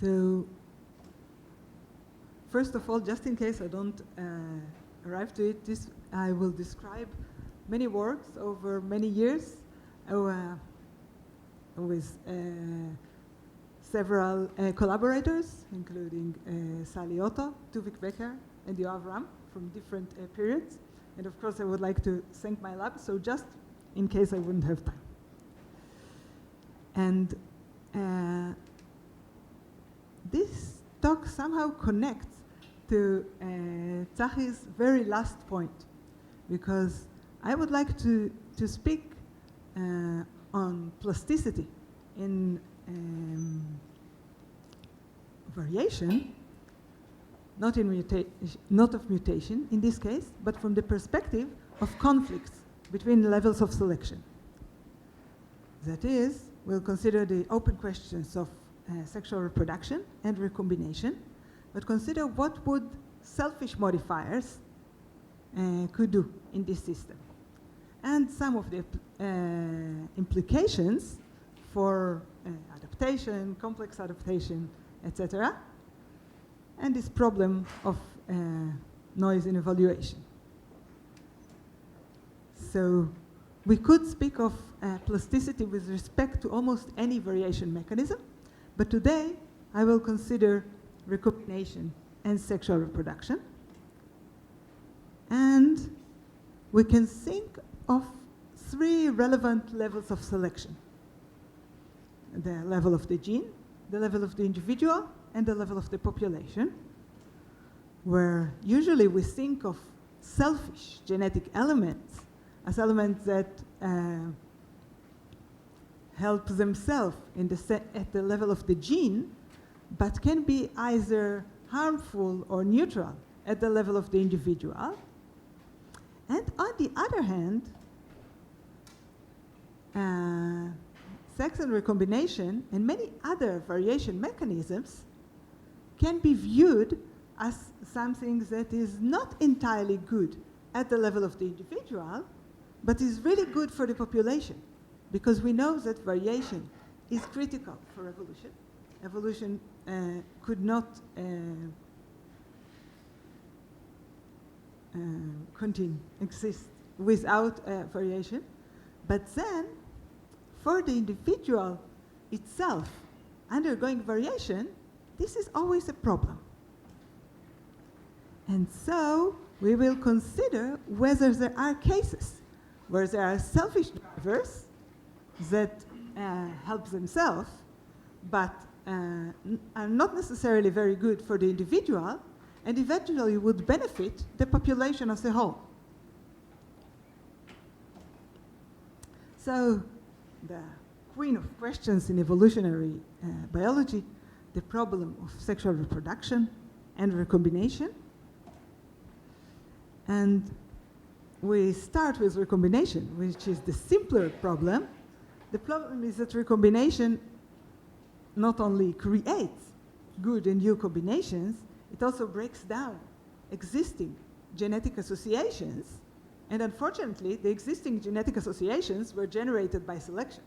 So, first of all, just in case I don't arrive to it, I will describe many works over many years with several collaborators, including Sally Otto, Tuvik Becker, and Yoav Ram from different periods. And of course, I would like to thank my lab, so just in case I wouldn't have time. And this talk somehow connects to Tzachi's very last point, because I would like to speak on plasticity in variation, not of mutation in this case, but from the perspective of conflicts between levels of selection. That is, we'll consider the open questions of sexual reproduction and recombination, but consider what would selfish modifiers could do in this system, and some of the implications for adaptation, complex adaptation, etc., and this problem of noise in evaluation. So we could speak of plasticity with respect to almost any variation mechanism, but today I will consider recombination and sexual reproduction. And we can think of three relevant levels of selection: the level of the gene, the level of the individual, and the level of the population, where usually we think of selfish genetic elements as elements that help themselves at the level of the gene, but can be either harmful or neutral at the level of the individual. And on the other hand, sex and recombination and many other variation mechanisms can be viewed as something that is not entirely good at the level of the individual, but is really good for the population, because we know that variation is critical for evolution. Evolution could not exist without variation. But then, for the individual itself undergoing variation, this is always a problem. And so we will consider whether there are cases where there are selfish drivers that help themselves, but are not necessarily very good for the individual, and eventually would benefit the population as a whole. So the queen of questions in evolutionary biology, the problem of sexual reproduction and recombination. And we start with recombination, which is the simpler problem. The problem is that recombination not only creates good and new combinations, it also breaks down existing genetic associations. And unfortunately, the existing genetic associations were generated by selection.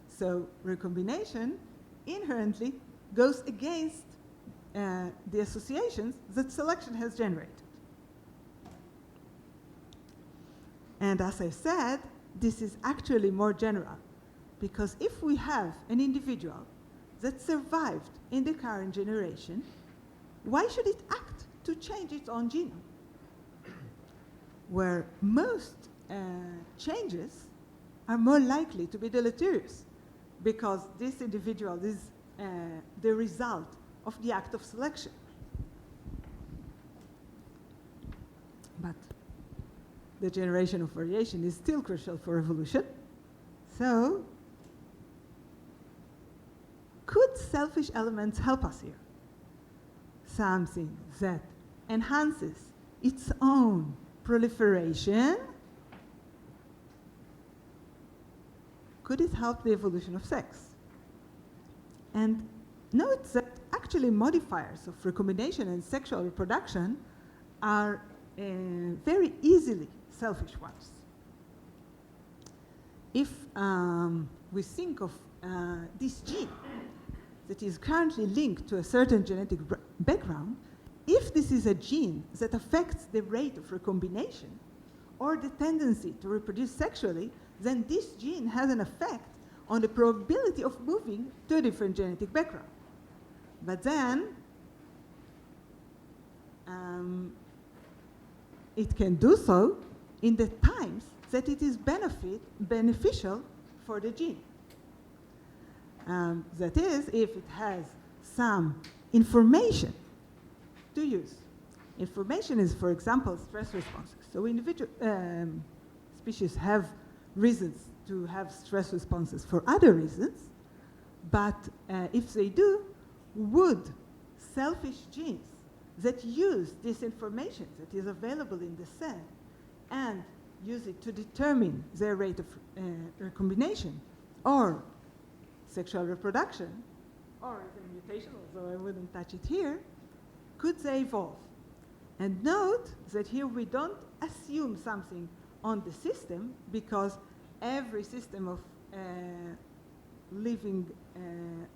So recombination inherently goes against the associations that selection has generated. And as I said, this is actually more general, because if we have an individual that survived in the current generation, why should it act to change its own genome? Where most changes are more likely to be deleterious, because this individual is the result of the act of selection. But the generation of variation is still crucial for evolution. So, could selfish elements help us here? Something that enhances its own proliferation, could it help the evolution of sex? And note that actually modifiers of recombination and sexual reproduction are very easily selfish ones. If we think of this gene that is currently linked to a certain genetic background, if this is a gene that affects the rate of recombination or the tendency to reproduce sexually, then this gene has an effect on the probability of moving to a different genetic background. But then it can do so in the times that it is beneficial for the gene. That is, if it has some information to use. Information is, for example, stress responses. So individual species have reasons to have stress responses for other reasons, but if they do, would selfish genes that use this information that is available in the cell and use it to determine their rate of recombination or sexual reproduction, or even mutation, although I wouldn't touch it here, could they evolve? And note that here we don't assume something on the system, because every system of living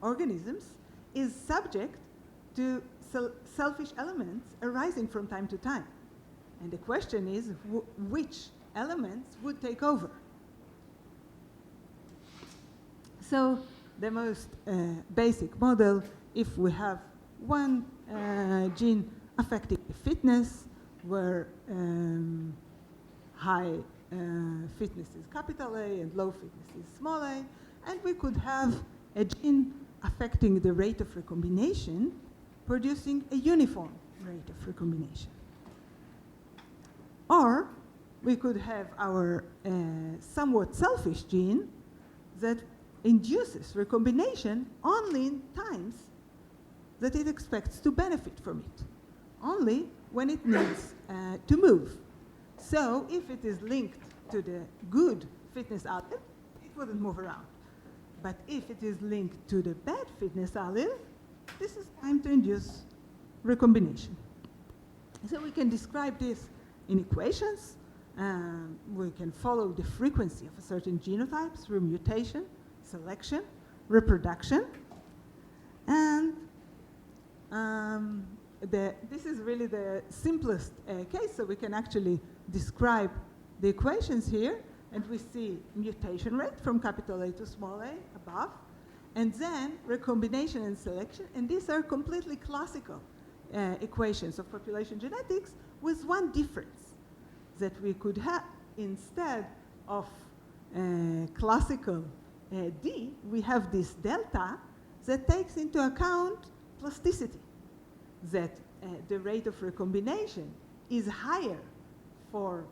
organisms is subject to selfish elements arising from time to time. And the question is which elements would take over. So the most basic model, if we have one gene affecting fitness, where high fitness is capital A and low fitness is small a, and we could have a gene affecting the rate of recombination, producing a uniform rate of recombination. Or we could have our somewhat selfish gene that induces recombination only in times that it expects to benefit from it, only when it needs to move. So if it is linked to the good fitness allele, it wouldn't move around. But if it is linked to the bad fitness allele, this is time to induce recombination. So we can describe this in equations. We can follow the frequency of a certain genotype through mutation, selection, reproduction. And this is really the simplest case, so we can actually describe the equations here, and we see mutation rate from capital A to small a above, and then recombination and selection, and these are completely classical equations of population genetics, with one difference, that we could have, instead of classical D, we have this delta that takes into account plasticity, that the rate of recombination is higher for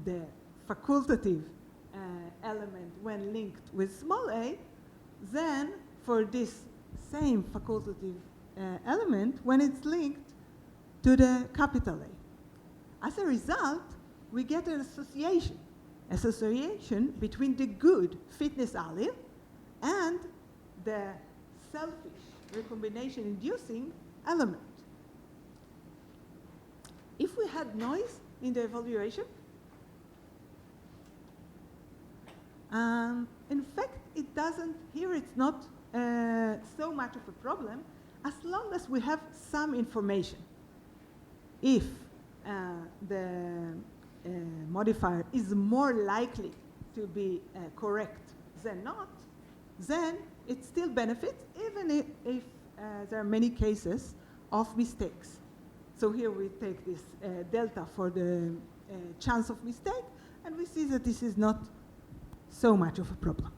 the facultative element when linked with small a than for this same facultative element when it's linked to the capital A. As a result, we get an association between the good fitness allele and the selfish recombination inducing element. If we had noise in the evaluation, in fact, it doesn't, here it's not so much of a problem, as long as we have some information. If the modifier is more likely to be correct than not, then it still benefits, even if there are many cases of mistakes. So here we take this delta for the chance of mistake, and we see that this is not so much of a problem.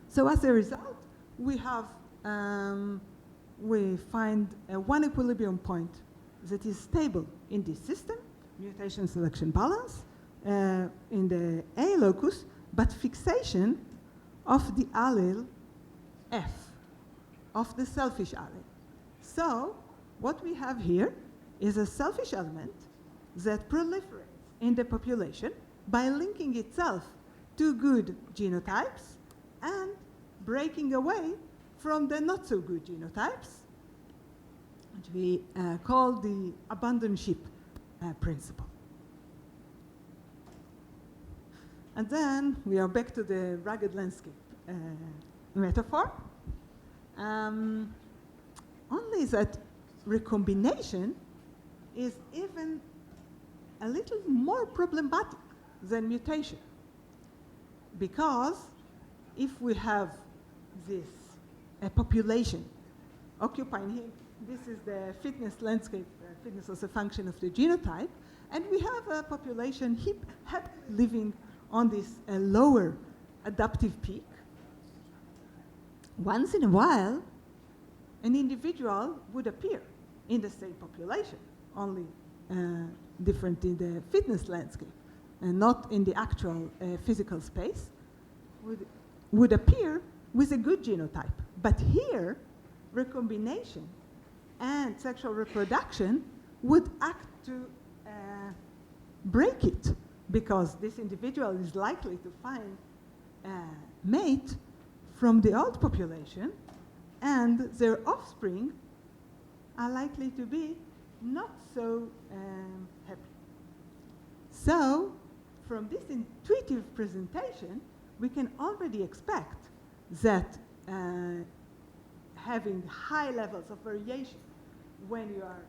So as a result, we have, we find one equilibrium point that is stable in this system, mutation selection balance, in the A locus, but fixation of the allele F, of the selfish allele. So what we have here is a selfish element that proliferates in the population by linking itself to good genotypes and breaking away from the not so good genotypes, which we call the abandon ship principle. And then we are back to the rugged landscape metaphor. Only that recombination is even a little more problematic than mutation. Because if we have this population occupying here, this is the fitness landscape, fitness as a function of the genotype, and we have a population happily living on this lower adaptive peak. Once in a while, an individual would appear in the same population, only different in the fitness landscape, and not in the actual physical space, would appear with a good genotype. But here, recombination and sexual reproduction would act to break it, because this individual is likely to find a mate from the old population, and their offspring are likely to be not so happy. So, from this intuitive presentation, we can already expect that having high levels of variation when you are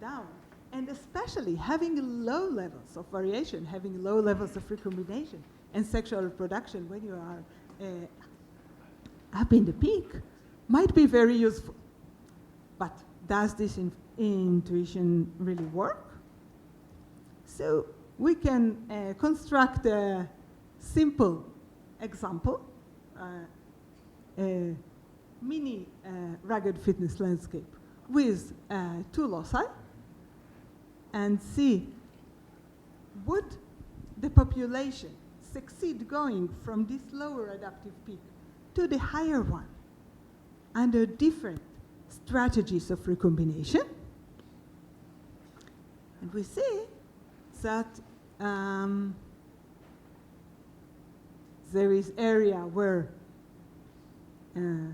down, and especially having low levels of variation, having low levels of recombination and sexual reproduction when you are up in the peak, might be very useful. But does this intuition really work? So we can construct a simple example, a mini rugged fitness landscape with two loci, and see, would the population succeed going from this lower adaptive peak to the higher one under different strategies of recombination? And we see that there is area where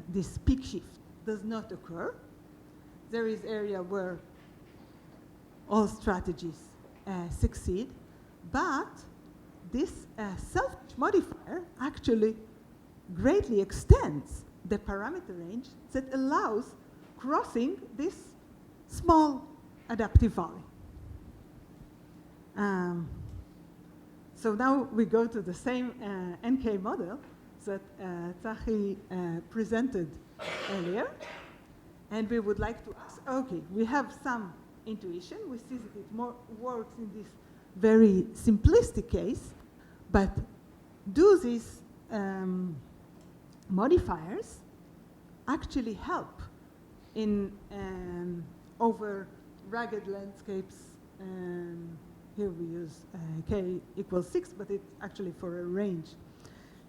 this peak shift does not occur. There is area where all strategies succeed, but this self-modifier actually greatly extends the parameter range that allows crossing this small adaptive valley. So now we go to the same NK model that Tzachi presented earlier, and we would like to ask, okay, we have some intuition, we see that it works in this very simplistic case, but do these modifiers actually help in over rugged landscapes? Here we use k equals 6, but it's actually for a range.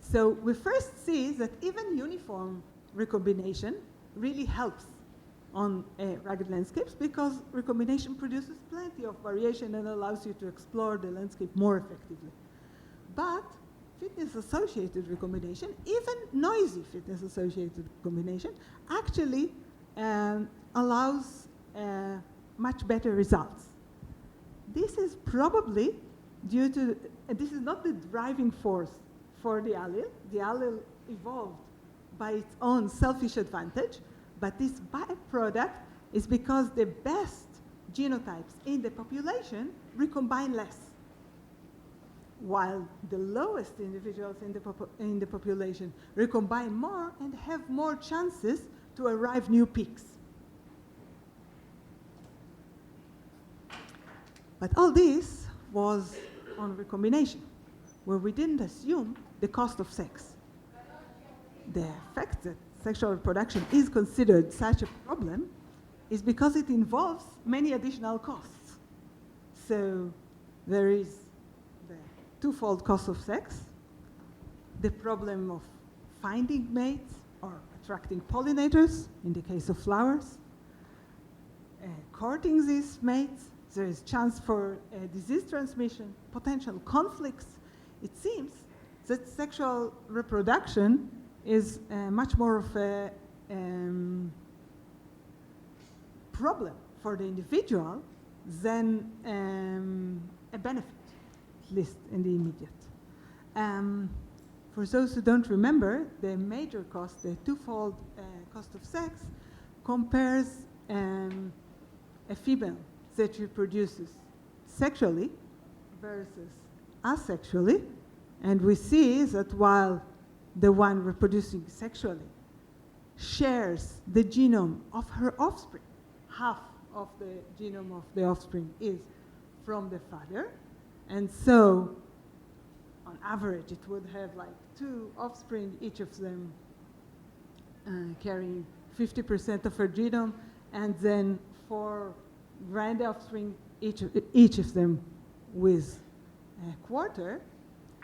So we first see that even uniform recombination really helps on rugged landscapes, because recombination produces plenty of variation and allows you to explore the landscape more effectively. But fitness-associated recombination, even noisy fitness-associated recombination, actually allows much better results. This is probably due to, this is not the driving force for the allele. The allele evolved by its own selfish advantage, but this byproduct is because the best genotypes in the population recombine less, while the lowest individuals in the population recombine more and have more chances to arrive new peaks. But all this was on recombination, where we didn't assume the cost of sex. The fact that sexual reproduction is considered such a problem is because it involves many additional costs. So there is the twofold cost of sex, the problem of finding mates or attracting pollinators, in the case of flowers, courting these mates. There is chance for disease transmission, potential conflicts. It seems that sexual reproduction is much more of a problem for the individual than a benefit, at least in the immediate. For those who don't remember, the major cost, the twofold cost of sex, compares a female that reproduces sexually versus asexually, and we see that while the one reproducing sexually shares the genome of her offspring, half of the genome of the offspring is from the father, and so on average it would have like 2 offspring, each of them carrying 50% of her genome, and then 4 grand offspring, each of them with a quarter.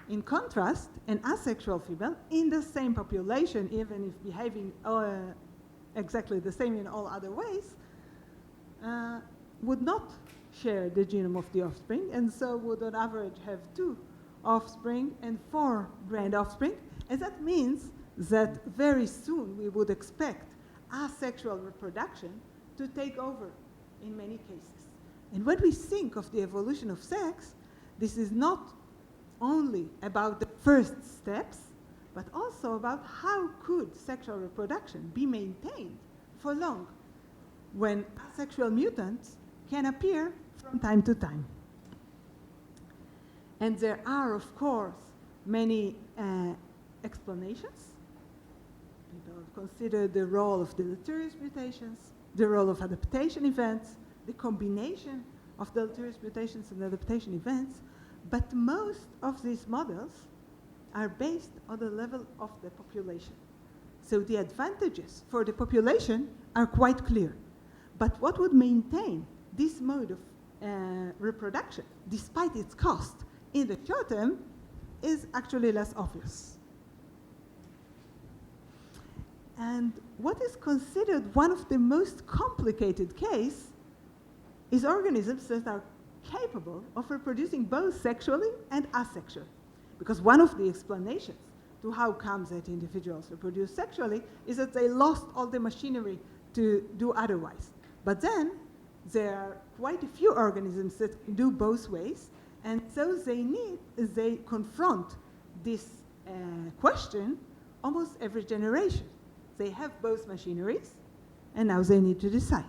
In contrast, an asexual female in the same population, even if behaving exactly the same in all other ways, would not share the genome of the offspring, and so would on average have 2 offspring and 4 grand offspring. And that means that very soon we would expect asexual reproduction to take over in many cases. And when we think of the evolution of sex, this is not only about the first steps, but also about how could sexual reproduction be maintained for long when asexual mutants can appear from time to time. And there are, of course, many explanations. People consider the role of deleterious mutations, the role of adaptation events, the combination of deleterious mutations and adaptation events, but most of these models are based on the level of the population. So the advantages for the population are quite clear. But what would maintain this mode of reproduction, despite its cost, in the short term, is actually less obvious. And what is considered one of the most complicated cases is organisms that are capable of reproducing both sexually and asexually. Because one of the explanations to how comes that individuals reproduce sexually is that they lost all the machinery to do otherwise. But then there are quite a few organisms that do both ways, and so they confront this question almost every generation. They have both machineries, and now they need to decide.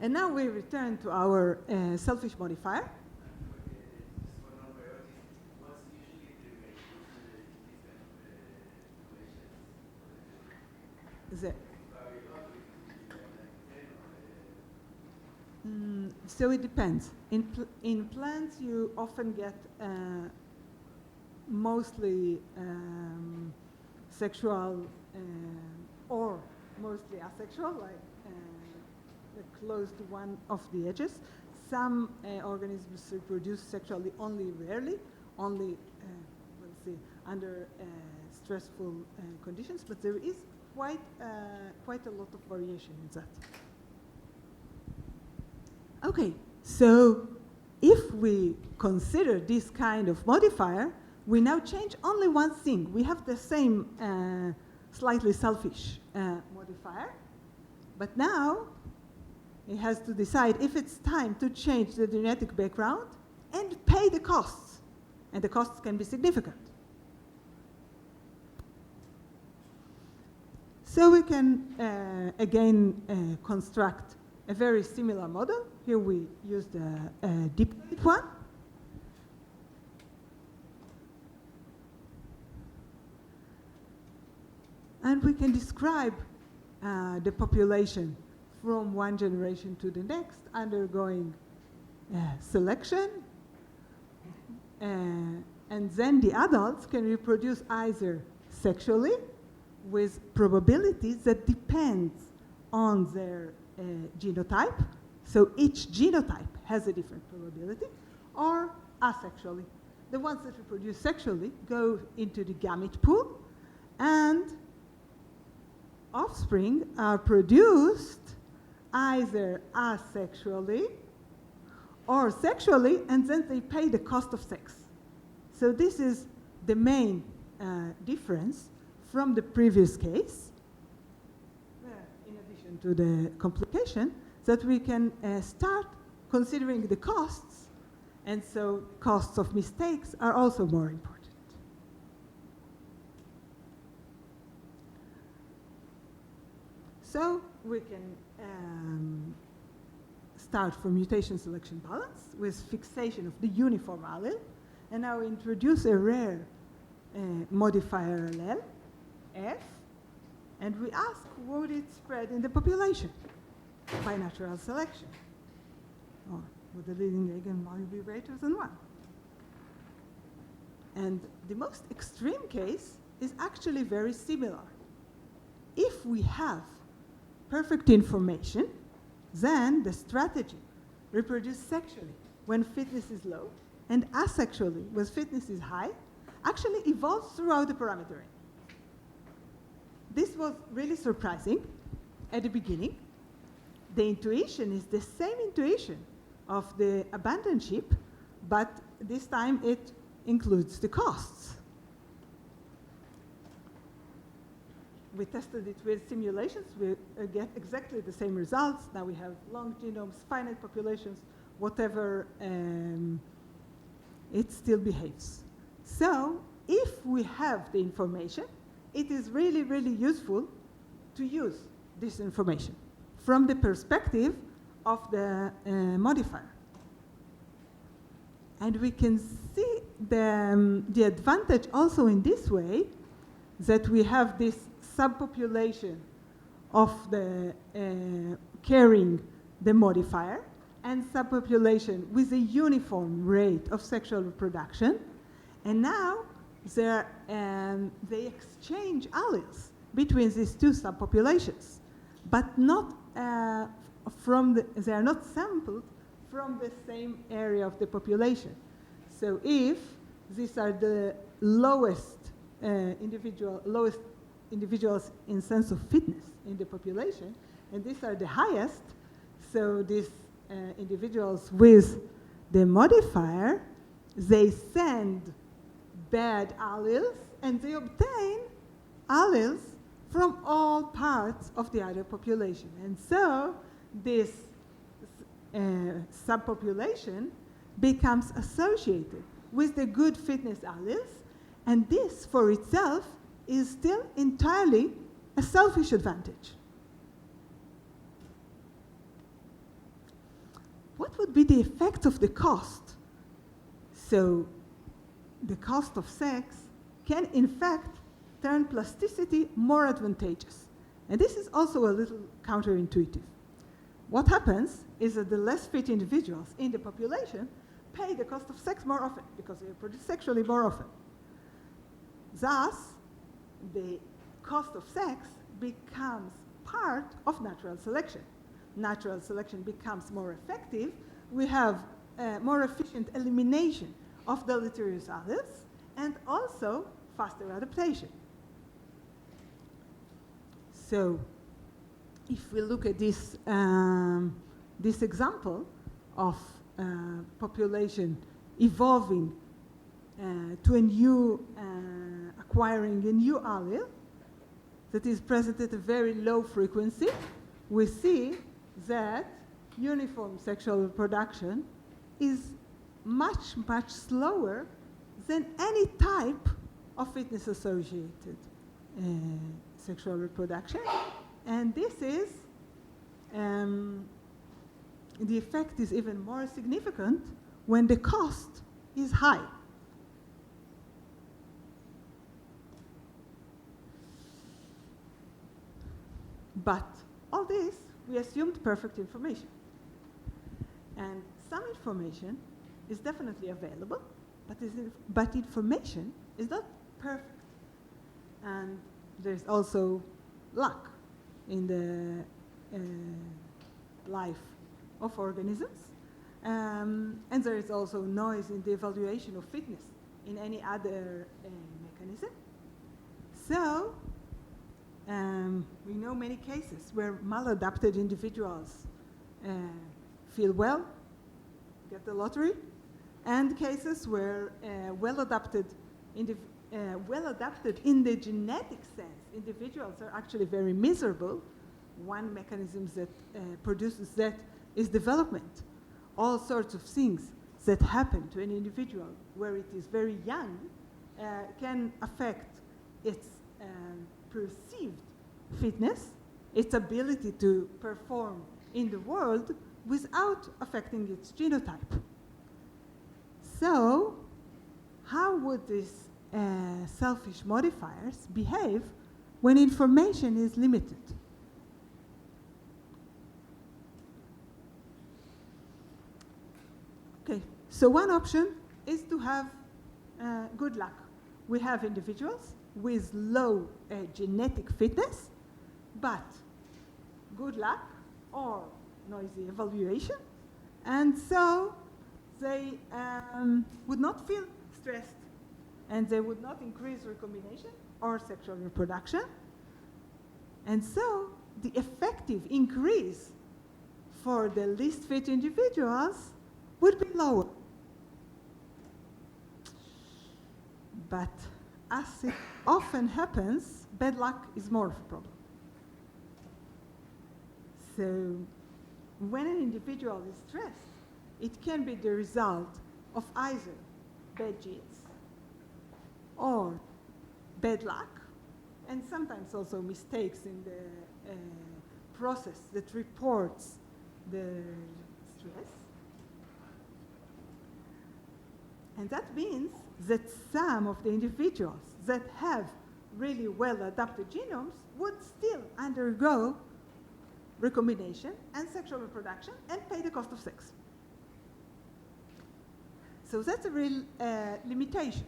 And now we return to our selfish modifier. So it depends. In plants, you often get mostly sexual or mostly asexual, like close to one of the edges. Some organisms reproduce sexually only rarely, only we'll see, under stressful conditions, but there is quite a lot of variation in that. Okay, so if we consider this kind of modifier, we now change only one thing. We have the same slightly selfish modifier, but now it has to decide if it's time to change the genetic background and pay the costs. And the costs can be significant. So we can, again, construct a very similar model. Here we used a deep one. And we can describe the population from one generation to the next, undergoing selection. And then the adults can reproduce either sexually with probabilities that depend on their genotype. So each genotype has a different probability, or asexually. The ones that reproduce sexually go into the gamete pool, and offspring are produced either asexually or sexually, and then they pay the cost of sex. So this is the main difference from the previous case, in addition to the complication, that we can start considering the costs, and so costs of mistakes are also more important. So we can start from mutation selection balance with fixation of the uniform allele, and now introduce a rare modifier allele, F, and we ask, would it spread in the population by natural selection? Or would the leading eigenvalue be greater than 1? And the most extreme case is actually very similar. If we have perfect information, then the strategy reproduced sexually when fitness is low and asexually when fitness is high actually evolves throughout the parameter range. This was really surprising at the beginning. The intuition is the same intuition of the abandoned sheep, but this time it includes the costs. We tested it with simulations. We get exactly the same results. Now we have long genomes, finite populations, whatever, it still behaves. So if we have the information, it is really, really useful to use this information from the perspective of the modifier. And we can see the advantage also in this way, that we have this subpopulation of the carrying the modifier and subpopulation with a uniform rate of sexual reproduction. And now they exchange alleles between these two subpopulations, but not they are not sampled from the same area of the population. So if these are the lowest individuals in sense of fitness in the population, and these are the highest, so these individuals with the modifier, they send bad alleles and they obtain alleles from all parts of the other population. And so this subpopulation becomes associated with the good fitness alleles, and this for itself is still entirely a selfish advantage. What would be the effect of the cost? So the cost of sex can in fact turn plasticity more advantageous. And this is also a little counterintuitive. What happens is that the less fit individuals in the population pay the cost of sex more often because they reproduce sexually more often. Thus, the cost of sex becomes part of natural selection. Natural selection becomes more effective. We have more efficient elimination of deleterious alleles and also faster adaptation. So if we look at this, this example of population evolving to a new, acquiring a new allele that is present at a very low frequency, we see that uniform sexual reproduction is much, much slower than any type of fitness-associated sexual reproduction. And this is, the effect is even more significant when the cost is high. But all this, we assumed perfect information. And some information is definitely available, but information is not perfect. And there's also luck in the life of organisms. And there is also noise in the evaluation of fitness in any other mechanism. So we know many cases where maladapted individuals feel well, get the lottery, and cases where well-adapted in the genetic sense, individuals are actually very miserable. One mechanism that produces that is development. All sorts of things that happen to an individual where it is very young can affect its perceived fitness, its ability to perform in the world without affecting its genotype. So, how would these selfish modifiers behave when information is limited? Okay, so one option is to have good luck. We have individuals with low genetic fitness, but good luck or noisy evaluation, and so they would not feel stressed, and they would not increase recombination or sexual reproduction, and so the effective increase for the least fit individuals would be lower. But as it often happens, bad luck is more of a problem. So when an individual is stressed, it can be the result of either bad genes or bad luck, and sometimes also mistakes in the process that reports the stress. And that means that some of the individuals that have really well-adapted genomes would still undergo recombination and sexual reproduction and pay the cost of sex. So that's a real limitation.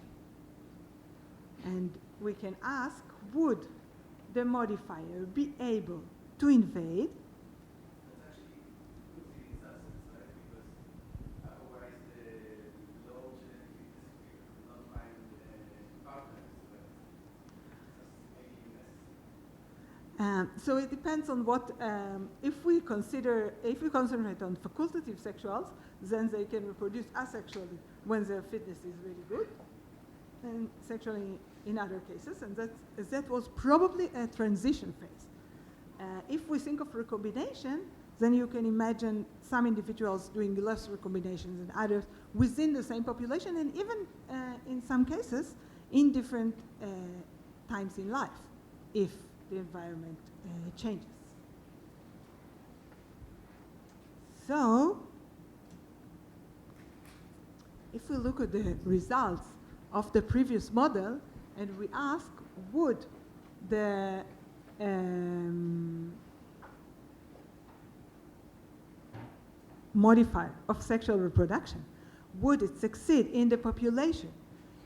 And we can ask, would the modifier be able to invade? That's actually good in this essence, right? Because otherwise the low genetic fitness will not find partners, but that's maybe necessary. So it depends on what, if we concentrate on facultative sexuals, then they can reproduce asexually when their fitness is really good, and sexually in other cases, and that was probably a transition phase. If we think of recombination, then you can imagine some individuals doing less recombinations than others within the same population, and even in some cases in different times in life, if the environment changes. So, if we look at the results of the previous model and we ask, would the modifier of sexual reproduction, would it succeed in the population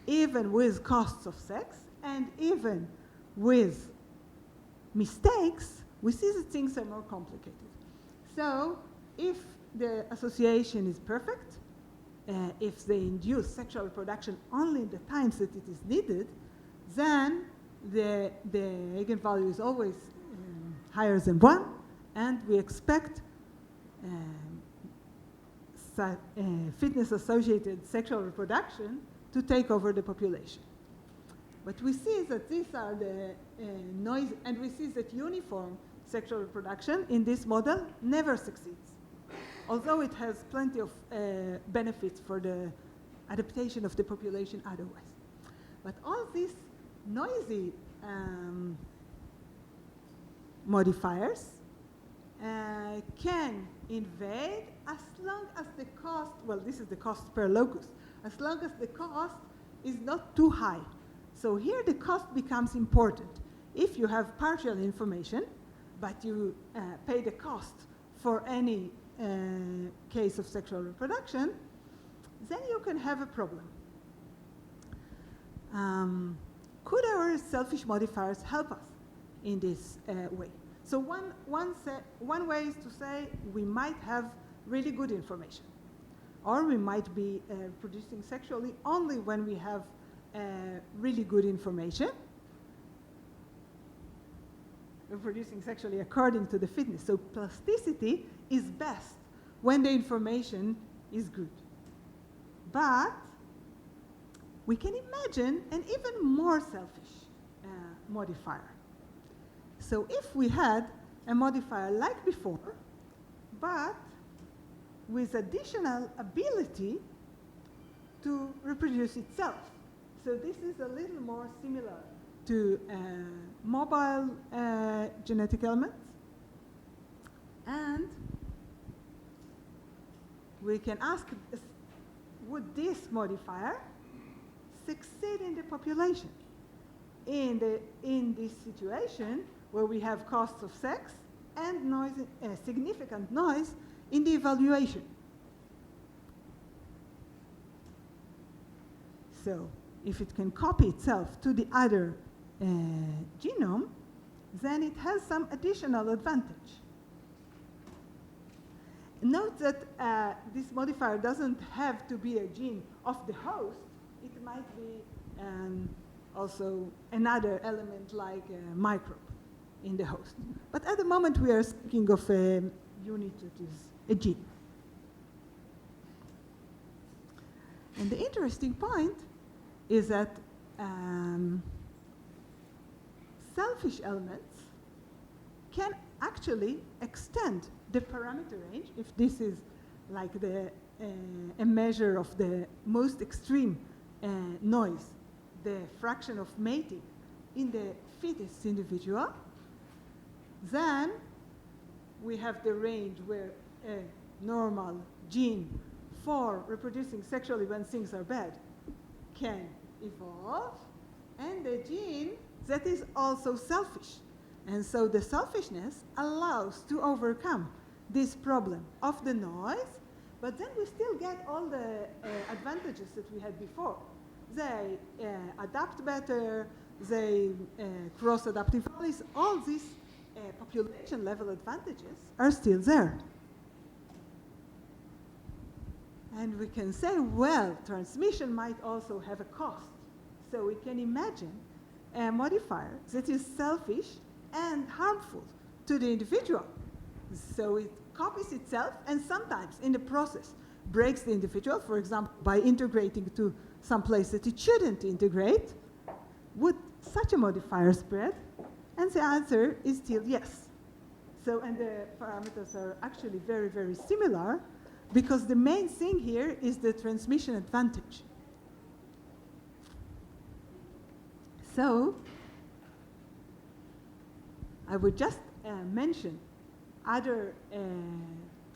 even with costs of sex and even with mistakes, we see that things are more complicated. So if the association is perfect, if they induce sexual reproduction only in the times that it is needed, then the eigenvalue is always higher than 1, and we expect fitness-associated sexual reproduction to take over the population. But we see that these are the noise, and we see that uniform sexual reproduction in this model never succeeds, although it has plenty of benefits for the adaptation of the population otherwise. But all these noisy modifiers can invade as long as the cost, well, this is the cost per locus, as long as the cost is not too high. So here the cost becomes important. If you have partial information, but you pay the cost for any case of sexual reproduction, then you can have a problem. Could our selfish modifiers help us in this way? So one way is to say we might have really good information, or we might be producing sexually only when we have really good information. We're producing sexually according to the fitness. So plasticity is best when the information is good. But we can imagine an even more selfish modifier. So if we had a modifier like before, but with additional ability to reproduce itself. So this is a little more similar to mobile genetic elements, And we can ask, would this modifier succeed in the population? In this situation where we have costs of sex and noise, significant noise in the evaluation. So if it can copy itself to the other genome, then it has some additional advantage. Note that this modifier doesn't have to be a gene of the host. It might be also another element like a microbe in the host. But at the moment we are speaking of a unit that is a gene. And the interesting point is that selfish elements can actually extend the parameter range, if this is like a measure of the most extreme noise, the fraction of mating in the fittest individual, then we have the range where a normal gene for reproducing sexually when things are bad can evolve, and the gene that is also selfish. And so the selfishness allows to overcome this problem of the noise, but then we still get all the advantages that we had before. They adapt better, they cross adaptive values, all these population level advantages are still there. And we can say, well, transmission might also have a cost. So we can imagine a modifier that is selfish and harmful to the individual. So it copies itself and sometimes in the process breaks the individual, for example, by integrating to some place that it shouldn't integrate. Would such a modifier spread? And the answer is still yes. So, and the parameters are actually very, very similar, because the main thing here is the transmission advantage. So I would just mention other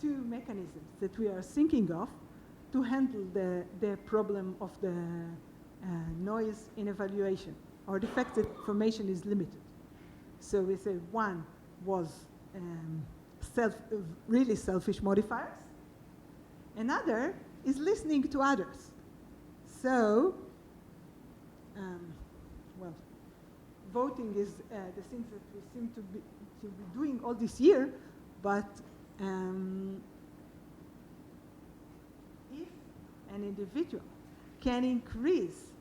two mechanisms that we are thinking of to handle the problem of the noise in evaluation, or the fact that information is limited. So we say one was really selfish modifiers. Another is listening to others. So, well, voting is the thing that we seem to be doing all this year, but if an individual can increase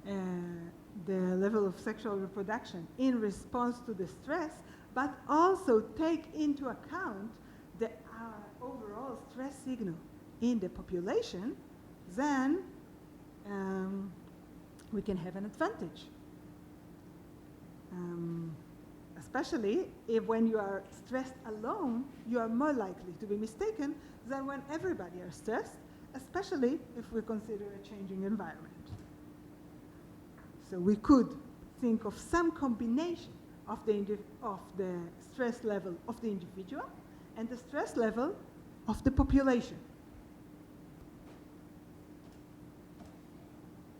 the level of sexual reproduction in response to the stress, but also take into account the overall stress signal in the population, then we can have an advantage. Especially if when you are stressed alone, you are more likely to be mistaken than when everybody are stressed, especially if we consider a changing environment. So we could think of some combination of the stress level of the individual and the stress level of the population.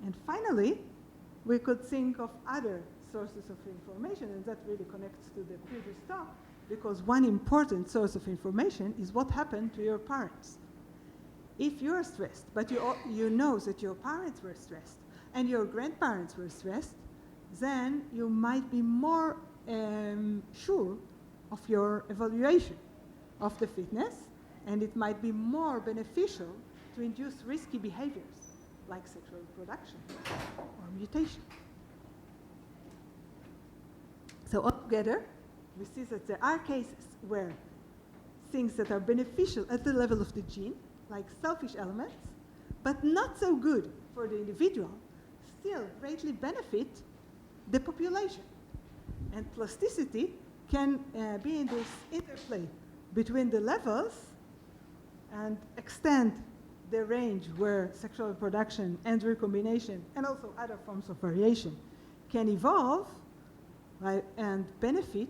And finally, we could think of other sources of information, and that really connects to the previous talk, because one important source of information is what happened to your parents. If you're stressed, but you know that your parents were stressed and your grandparents were stressed, then you might be more sure of your evaluation of the fitness, and it might be more beneficial to induce risky behaviors like sexual reproduction or mutation. So altogether, we see that there are cases where things that are beneficial at the level of the gene, like selfish elements, but not so good for the individual, still greatly benefit the population. And plasticity can be in this interplay between the levels and extend the range where sexual reproduction and recombination and also other forms of variation can evolve and benefit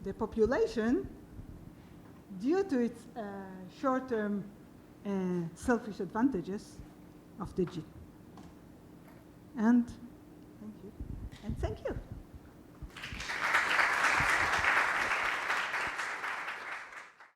the population due to its short-term selfish advantages of the gene. And thank you. And thank you.